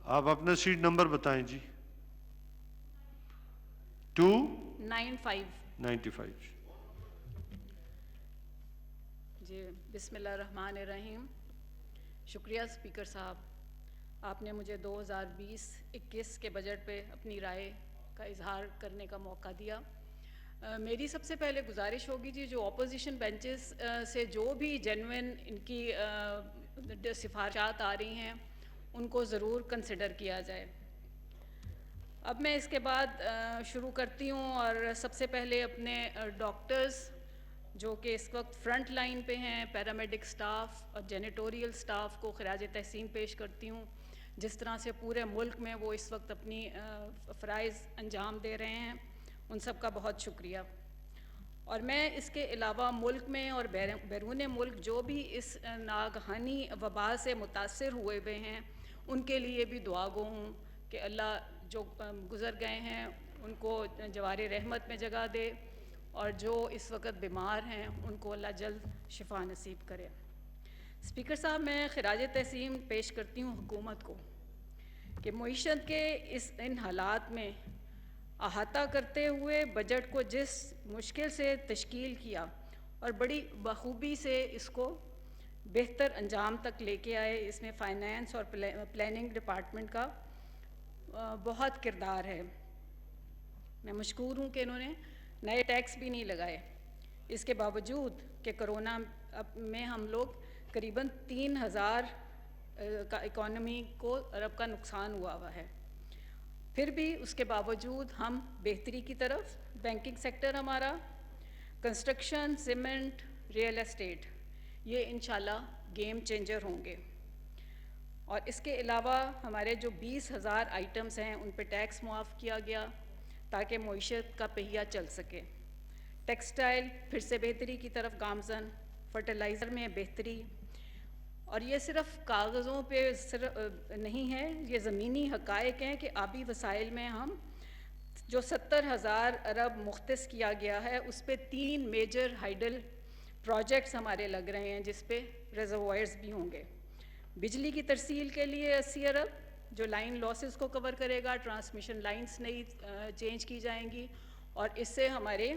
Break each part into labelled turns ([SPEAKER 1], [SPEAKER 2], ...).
[SPEAKER 1] آپ اپنا set number بتائیں جی. 295.
[SPEAKER 2] جی بسم اللہ الرحمن الرحیم. شکریہ اسپیکر صاحب، آپ نے مجھے 2020-21 کے بجٹ پہ اپنی رائے کا اظہار کرنے کا موقع دیا. میری سب سے پہلے گزارش ہوگی جی، جو اپوزیشن بینچز سے جو بھی جینوئن ان کی سفارشات آ رہی ہیں ان کو ضرور کنسیڈر کیا جائے. اب میں اس کے بعد شروع کرتی ہوں، اور سب سے پہلے اپنے ڈاکٹرز جو کہ اس وقت فرنٹ لائن پہ ہیں، پیرامیڈک سٹاف اور جینیٹوریل سٹاف کو خراج تحسین پیش کرتی ہوں. جس طرح سے پورے ملک میں وہ اس وقت اپنی فرائض انجام دے رہے ہیں، ان سب کا بہت شکریہ. اور میں اس کے علاوہ ملک میں اور بیرون ملک جو بھی اس ناگہانی وبا سے متاثر ہوئے ہیں ان کے لیے بھی دعا گو ہوں کہ اللہ جو گزر گئے ہیں ان کو جوار رحمت میں جگہ دے، اور جو اس وقت بیمار ہیں ان کو اللہ جلد شفا نصیب کرے. اسپیکر صاحب، میں خراج تحسین پیش کرتی ہوں حکومت کو کہ معیشت کے ان حالات میں احاطہ کرتے ہوئے بجٹ کو جس مشکل سے تشکیل کیا اور بڑی بخوبی سے اس کو بہتر انجام تک لے کے آئے، اس میں فائنانس اور پلاننگ ڈپارٹمنٹ کا بہت کردار ہے. میں مشکور ہوں کہ انہوں نے نئے ٹیکس بھی نہیں لگائے، اس کے باوجود کہ کرونا میں ہم لوگ قریباً 3000 کا اکانومی کو ارب کا نقصان ہوا ہے. پھر بھی اس کے باوجود ہم بہتری کی طرف، بینکنگ سیکٹر ہمارا، کنسٹرکشن، سیمنٹ، ریئل اسٹیٹ، یہ انشاءاللہ گیم چینجر ہوں گے. اور اس کے علاوہ ہمارے جو 20,000 آئٹمز ہیں ان پہ ٹیکس معاف کیا گیا تاکہ معیشت کا پہیہ چل سکے. ٹیکسٹائل پھر سے بہتری کی طرف گامزن، فرٹیلائزر میں بہتری، اور یہ صرف کاغذوں پہ نہیں ہے، یہ زمینی حقائق ہیں کہ آبی وسائل میں ہم جو 70,000 ارب مختص کیا گیا ہے اس پہ 3 میجر ہائیڈل پروجیکٹس ہمارے لگ رہے ہیں جس پہ ریزروائرز بھی ہوں گے. بجلی کی ترسیل کے لیے 80 ارب جو لائن لاسز کو کور کرے گا، ٹرانسمیشن لائنز نئی چینج کی جائیں گی، اور اس سے ہمارے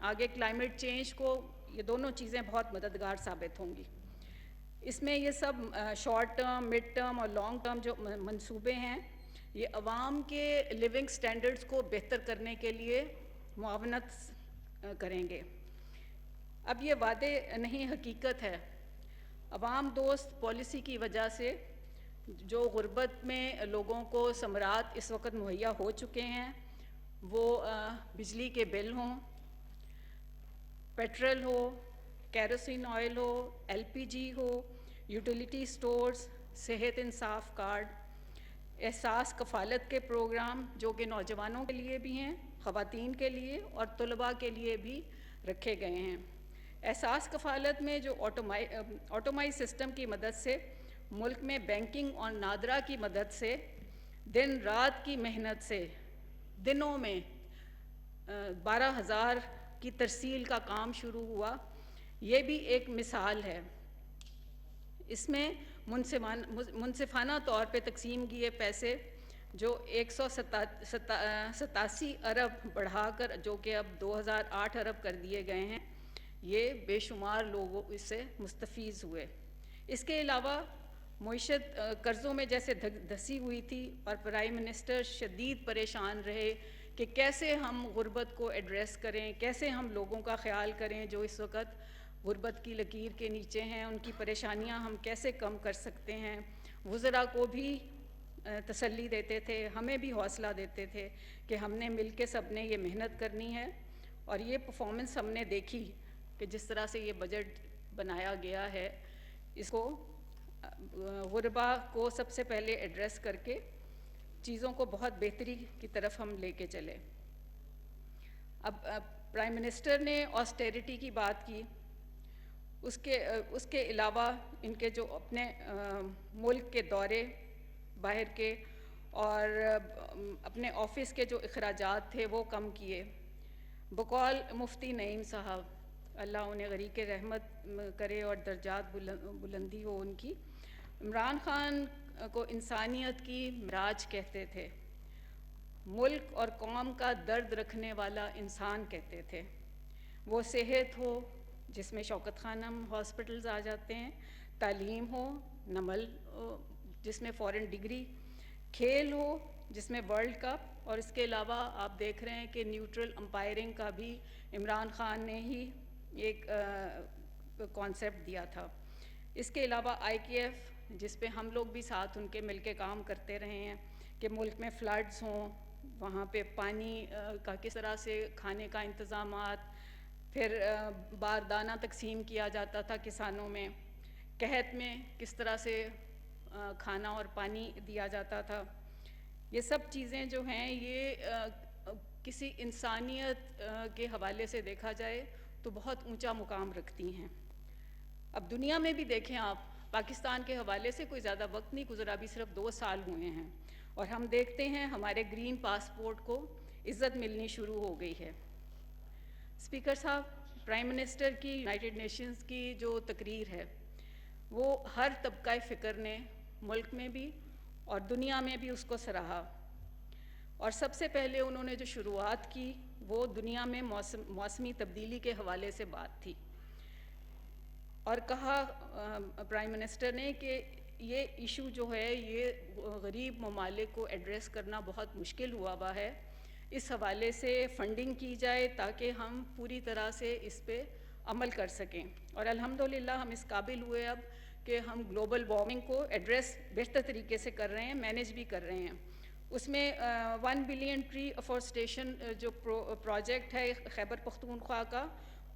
[SPEAKER 2] آگے کلائمیٹ چینج کو یہ دونوں چیزیں بہت مددگار ثابت ہوں گی. اس میں یہ سب شارٹ ٹرم، مڈ ٹرم اور لانگ ٹرم جو منصوبے ہیں یہ عوام کے لیونگ سٹینڈرڈز کو بہتر کرنے کے لیے معاونت کریں گے. اب یہ وعدے نہیں، حقیقت ہے. عوام دوست پالیسی کی وجہ سے جو غربت میں لوگوں کو ثمرات اس وقت مہیا ہو چکے ہیں، وہ بجلی کے بل ہوں، پیٹرول ہو، کیروسین آئل ہو، LPG ہو، یوٹیلیٹی سٹورز، صحت انصاف کارڈ، احساس کفالت کے پروگرام جو کہ نوجوانوں کے لیے بھی ہیں، خواتین کے لیے اور طلباء کے لیے بھی رکھے گئے ہیں. احساس کفالت میں جو آٹومائز سسٹم کی مدد سے ملک میں بینکنگ اور نادرا کی مدد سے دن رات کی محنت سے دنوں میں 12,000 کی ترسیل کا کام شروع ہوا، یہ بھی ایک مثال ہے. اس میں منصفانہ طور پہ تقسیم کیے پیسے جو 187 ارب بڑھا کر جو کہ اب 2008 ارب کر دیے گئے ہیں، یہ بے شمار لوگ اس سے مستفیض ہوئے. اس کے علاوہ معیشت قرضوں میں جیسے دھسی ہوئی تھی اور پرائم منسٹر شدید پریشان رہے کہ کیسے ہم غربت کو ایڈریس کریں، کیسے ہم لوگوں کا خیال کریں جو اس وقت غربت کی لکیر کے نیچے ہیں، ان کی پریشانیاں ہم کیسے کم کر سکتے ہیں. وزراء کو بھی تسلی دیتے تھے، ہمیں بھی حوصلہ دیتے تھے کہ ہم نے مل کے سب نے یہ محنت کرنی ہے. اور یہ پرفارمنس ہم نے دیکھی کہ جس طرح سے یہ بجٹ بنایا گیا ہے، اس کو غربا کو سب سے پہلے ایڈریس کر کے چیزوں کو بہت بہتری کی طرف ہم لے کے چلے. اب پرائم منسٹر نے آسٹیریٹی کی بات کی، اس کے علاوہ ان کے جو اپنے ملک کے دورے باہر کے اور اپنے آفس کے جو اخراجات تھے وہ کم کیے. بقول مفتی نعیم صاحب، اللہ انہیں غریق رحمت کرے اور درجات بلندی ہو ان کی، عمران خان کو इंसानियत की मिराज कहते थे, मुल्क और कौम का दर्द रखने वाला इंसान कहते थे। वो सेहत हो जिसमें शौकत खानम हॉस्पिटल्स आ जाते हैं, तालीम हो, नमल जिसमें फ़ॉरेन डिग्री, खेल हो जिसमें वर्ल्ड कप, और इसके अलावा आप देख रहे हैं कि न्यूट्रल अंपायरिंग का भी इमरान ख़ान ने ही एक कॉन्सेप्ट दिया था। इसके अलावा IKF जिस पे हम लोग भी साथ उनके मिलके काम करते रहे हैं कि मुल्क में फ्लड्स हों, वहाँ पे पानी का किस तरह से खाने का इंतज़ामात, फिर बारदाना तकसीम किया जाता था किसानों में, कहत में किस तरह से खाना और पानी दिया जाता था। ये सब चीज़ें जो हैं ये किसी इंसानियत के हवाले से देखा जाए तो बहुत ऊंचा मुकाम रखती हैं। अब दुनिया में भी देखें आप, पाकिस्तान के हवाले से कोई ज़्यादा वक्त नहीं गुजरा, अभी सिर्फ 2 साल हुए हैं, और हम देखते हैं हमारे ग्रीन पासपोर्ट को इज़्ज़त मिलनी शुरू हो गई है। स्पीकर साहब, प्राइम मिनिस्टर की यूनाइटेड नेशंस की जो तकरीर है वो हर तबका फ़िक्र ने मुल्क में भी और दुनिया में भी उसको सराहा, और सबसे पहले उन्होंने जो शुरुआत की वो दुनिया में मौसमी तब्दीली के हवाले से बात थी, और कहा प्राइम मिनिस्टर ने कि ये इशू जो है ये गरीब ममालिक को एड्रेस करना बहुत मुश्किल हुआ है, इस हवाले से फ़ंडिंग की जाए ताकि हम पूरी तरह से इस पे अमल कर सकें। और अल्हम्दुलिल्लाह हम इस काबिल हुए अब कि हम ग्लोबल वार्मिंग को एड्रेस बेहतर तरीके से कर रहे हैं, मैनेज भी कर रहे हैं। उसमें 1 बिलियन ट्री अफॉरेस्टेशन जो प्रोजेक्ट है खैबर पख्तूनख्वा का,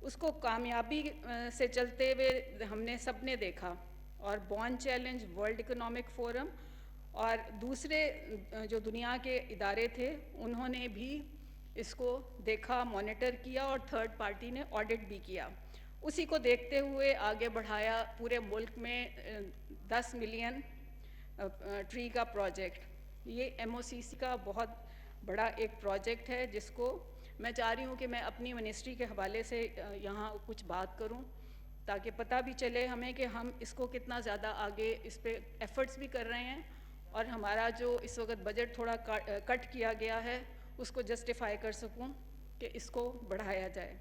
[SPEAKER 2] उसको कामयाबी से चलते हुए हमने सब ने देखा, और Bonn challenge, world economic forum और दूसरे जो दुनिया के इदारे थे उन्होंने भी इसको देखा, मॉनिटर किया, और थर्ड पार्टी ने ऑडिट भी किया। उसी को देखते हुए आगे बढ़ाया पूरे मुल्क में 10 मिलियन ट्री का प्रोजेक्ट। ये MOCC का बहुत बड़ा एक प्रोजेक्ट है जिसको मैं चाह रही हूँ कि मैं अपनी मिनिस्ट्री के हवाले से यहाँ कुछ बात करूँ ताकि पता भी चले हमें कि हम इसको कितना ज़्यादा आगे इस पे एफ़र्ट्स भी कर रहे हैं, और हमारा जो इस वक्त बजट थोड़ा कट किया गया है उसको जस्टिफाई कर सकूं कि इसको बढ़ाया जाए।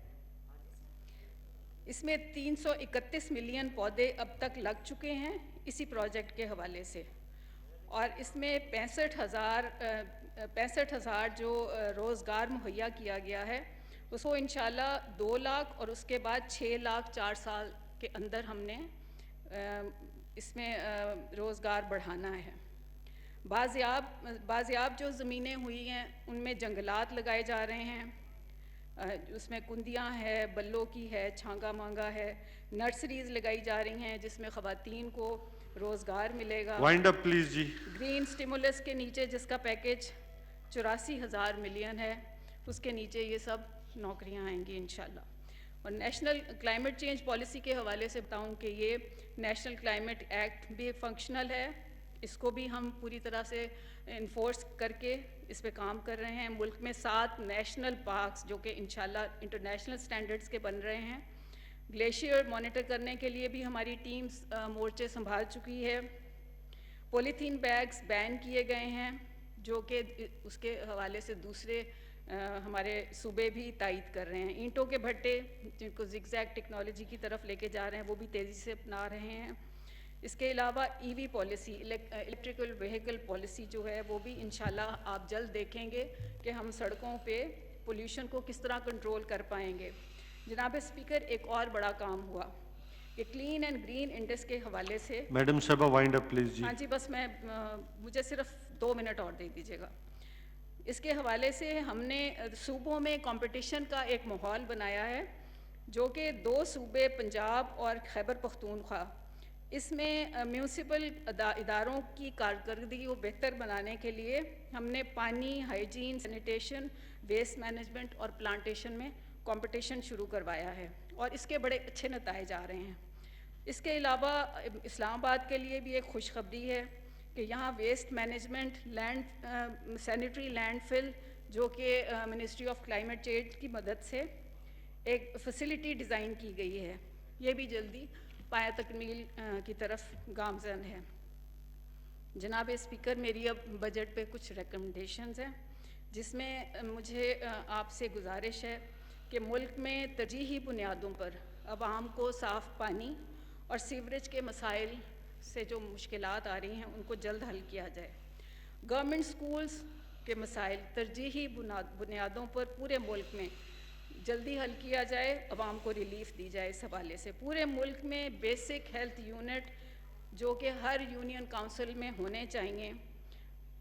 [SPEAKER 2] इसमें 331 मिलियन पौधे अब तक लग चुके हैं इसी प्रोजेक्ट के हवाले से, और इसमें 65,000 जो रोज़गार मुहैया किया गया है उसको इंशाल्लाह 2 लाख और उसके बाद 6 लाख 4 साल के अंदर हमने इसमें रोज़गार बढ़ाना है। बाज़याब जो ज़मीनें हुई हैं उनमें जंगलात लगाए जा रहे हैं, उसमें कुंदियाँ है, बल्लों की है, छांगा मांगा है, नर्सरीज़ लगाई जा रही हैं जिसमें ख़वातीन को रोज़गार मिलेगा।
[SPEAKER 1] वाइंड अप प्लीज़ जी।
[SPEAKER 2] ग्रीन स्टिमुलस के नीचे जिसका पैकेज 84,000 मिलियन है उसके नीचे ये सब नौकरियां आएंगी इंशाल्लाह। और नेशनल क्लाइमेट चेंज पॉलिसी के हवाले से बताऊं कि ये नेशनल क्लाइमेट एक्ट भी फंक्शनल है, इसको भी हम पूरी तरह से इन्फोर्स करके इस पे काम कर रहे हैं। मुल्क में 7 नेशनल पार्क्स जो कि इंशाल्लाह इंटरनेशनल स्टैंडर्ड्स के बन रहे हैं। ग्लेशियर मॉनिटर करने के लिए भी हमारी टीम्स मोर्चे संभाल चुकी है। पॉलीथीन बैग्स बैन किए गए हैं जो कि उसके हवाले से दूसरे हमारे सूबे भी तायद कर रहे हैं। ईंटों के भट्टे जिनको ज़िगज़ैग टेक्नोलॉजी की तरफ लेके जा रहे हैं वो भी तेज़ी से अपना रहे हैं। इसके अलावा EV policy, electrical vehicle policy जो है वो भी इंशाल्लाह आप जल्द देखेंगे कि हम सड़कों पे पोल्यूशन को किस तरह कंट्रोल कर पाएंगे। जनाब स्पीकर, एक और बड़ा काम हुआ कि क्लीन एंड ग्रीन इंडेक्स के हवाले से।
[SPEAKER 1] मैडम साहबा वाइंड अप प्लीज़ जी।
[SPEAKER 2] हाँ जी, बस मैं मुझे सिर्फ 2 मिनट और दे दीजिएगा। इसके हवाले से हमने सूबों में कंपटीशन का एक माहौल बनाया है जो कि 2 सूबे पंजाब और खैबर पख्तूनख्वा, इसमें म्यूनसिपल इदारों की कारकर्दगी को बेहतर बनाने के लिए हमने पानी, हाइजीन, सैनिटेशन, वेस्ट मैनेजमेंट और प्लांटेशन में कंपटीशन शुरू करवाया है और इसके बड़े अच्छे नतीजे आ रहे हैं। इसके अलावा इस्लामाबाद के लिए भी एक खुशखबरी है कि यहाँ waste management, land sanitary landfill जो कि मिनिस्ट्री ऑफ क्लाइमेट चेंज की मदद से एक फैसिलिटी डिज़ाइन की गई है, ये भी जल्दी पाया तकमील की तरफ गामज़न है। जनाब स्पीकर, मेरी अब बजट पे कुछ रिकमेंडेशंस हैं, जिसमें मुझे आपसे गुजारिश है कि मुल्क में तरजीही बुनियादों पर आवाम को साफ़ पानी और सीवरेज के मसाइल से जो मुश्किलात आ रही हैं उनको जल्द हल किया जाए। गवर्नमेंट स्कूल्स के मसाइल तरजीही बुनियादों पर पूरे मुल्क में जल्दी हल किया जाए, आवाम को रिलीफ दी जाए। इस हवाले से पूरे मुल्क में बेसिक हेल्थ यूनिट जो कि हर यूनियन काउंसिल में होने चाहिए,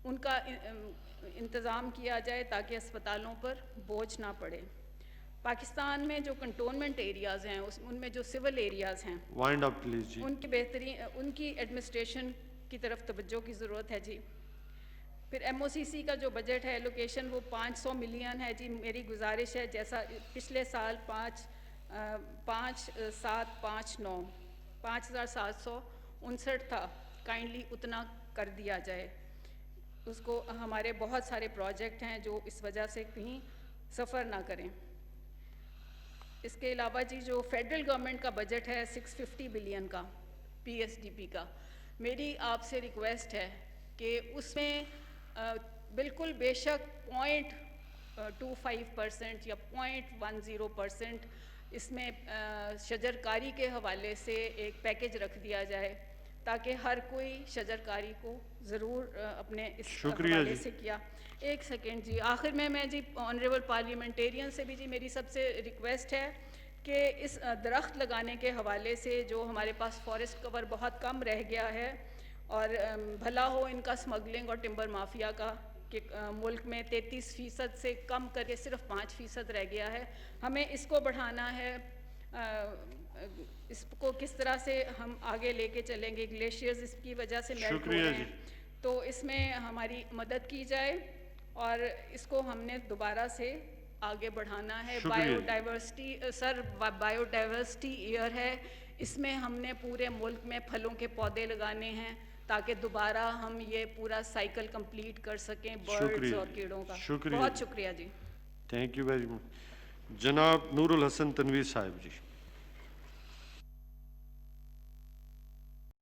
[SPEAKER 2] उनका इंतज़ाम किया जाए ताकि अस्पतालों पर बोझ ना पड़े। पाकिस्तान में जो कंटोनमेंट एरियाज़ हैं उनमें जो सिविल एरियाज़ हैं
[SPEAKER 1] वाइंड अप प्लीज जी।
[SPEAKER 2] उनकी बेहतरीन उनकी एडमिनिस्ट्रेशन की तरफ तवज्जो की ज़रूरत है जी। फिर MOCC का जो बजट है एलोकेशन वो 500 मिलियन है जी। मेरी गुजारिश है जैसा पिछले साल 5,759 था, काइंडली उतना कर दिया जाए उसको। हमारे बहुत सारे प्रोजेक्ट हैं जो इस वजह से कहीं सफ़र ना करें। इसके अलावा जी जो फेडरल गवर्नमेंट का बजट है 650 बिलियन का PSDP का, मेरी आपसे रिक्वेस्ट है कि उसमें बिल्कुल बेशक 0.25% या 0.10% इसमें शजरकारी के हवाले से एक पैकेज रख दिया जाए ताकि हर कोई शजरकारी को ज़रूर अपने इस हवाले से किया। एक सेकेंड जी, आखिर में मैं जी ऑनरेबल पार्लियामेंटेरियन से भी जी मेरी सबसे रिक्वेस्ट है कि इस दरख्त लगाने के हवाले से जो हमारे पास फॉरेस्ट कवर बहुत कम रह गया है और भला हो इनका स्मगलिंग और टिम्बर माफिया का कि मुल्क में 33% से कम करके सिर्फ 5% रह गया है। हमें इसको बढ़ाना है। इसको किस तरह से हम आगे लेके चलेंगे, ग्लेशियर्स इसकी वजह से मेल्ट हो रहे हैं, तो इसमें हमारी मदद की जाए और इसको हमने दोबारा से आगे बढ़ाना है। बायोडाइवर्सिटी सर, बायोडाइवर्सिटी ईयर है, इसमें हमने पूरे मुल्क में फलों के पौधे लगाने हैं ताकि दोबारा हम ये पूरा साइकिल कंप्लीट कर सकें बर्ड्स और कीड़ों का। बहुत शुक्रिया जी।
[SPEAKER 1] Thank you very much. जनाब नूरुल हसन तनवीर साहब जी।